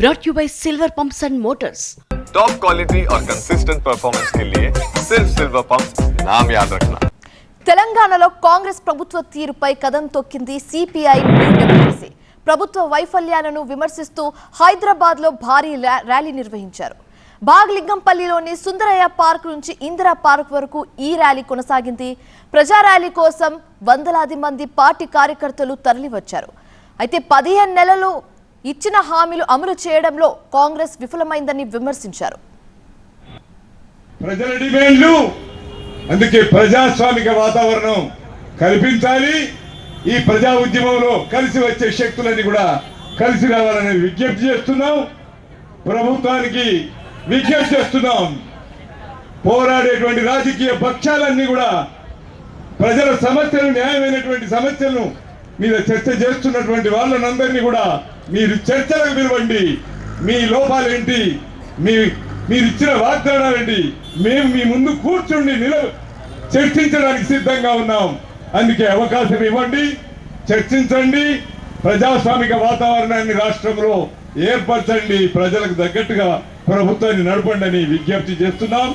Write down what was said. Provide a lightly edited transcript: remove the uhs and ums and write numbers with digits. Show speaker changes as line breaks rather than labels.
brought you by Silver Pumps and Motors.
Top quality और consistent performance के लिए सिर्फ सिल्वर पंप्स नाम याद रखना।
తెలంగాణలో కాంగ్రెస్ ప్రభుత్వ తీరుపై కదం తొక్కింది సిపిఐ డెమోక్రసీ. ప్రభుత్వ వైఫల్యాలను విమర్శిస్తూ హైదరాబాద్లో భారీ ర్యాలీ నిర్వహించారు. బాగ్లింగంపల్లిలోని సుందరయ్య పార్క్ నుంచి ఇందిరా పార్క్ వరకు ఈ ర్యాలీ కొనసాగింది. ప్రజా ర్యాలీ కోసం వందలాది మంది పార్టీ కార్యకర్తలు తరలివచ్చారు. అయితే 15 నెలలు ఇచ్చిన హామీలు అమలు చేయడంలో కాంగ్రెస్ విఫలమైందని విమర్శించారు.
ప్రజల డిమాండ్లు అందుకే ప్రజాస్వామిక వాతావరణం కల్పించాలి. ఈ ప్రజా ఉద్యమంలో కలిసి వచ్చే శక్తులన్నీ కూడా కలిసి రావాలని విజ్ఞప్తి చేస్తున్నాం. ప్రభుత్వానికి విజ్ఞప్తి చేస్తున్నాం. పోరాడేటువంటి రాజకీయ పక్షాలన్నీ కూడా ప్రజల సమస్యలు, న్యాయమైనటువంటి సమస్యలను మీద చర్చ చేస్తున్నటువంటి వాళ్ళనందరినీ కూడా మీరు చర్చలకు పిలవండి. మీ లోపాలేంటి, మీరు ఇచ్చిన వాగ్దానాలేంటి, మేము మీ ముందు కూర్చుండి చర్చించడానికి సిద్ధంగా ఉన్నాం. అందుకే అవకాశం ఇవ్వండి, చర్చించండి, ప్రజాస్వామిక వాతావరణాన్ని రాష్ట్రంలో ఏర్పరచండి, ప్రజలకు తగ్గట్టుగా ప్రభుత్వాన్ని నడపండి అని విజ్ఞప్తి చేస్తున్నాం.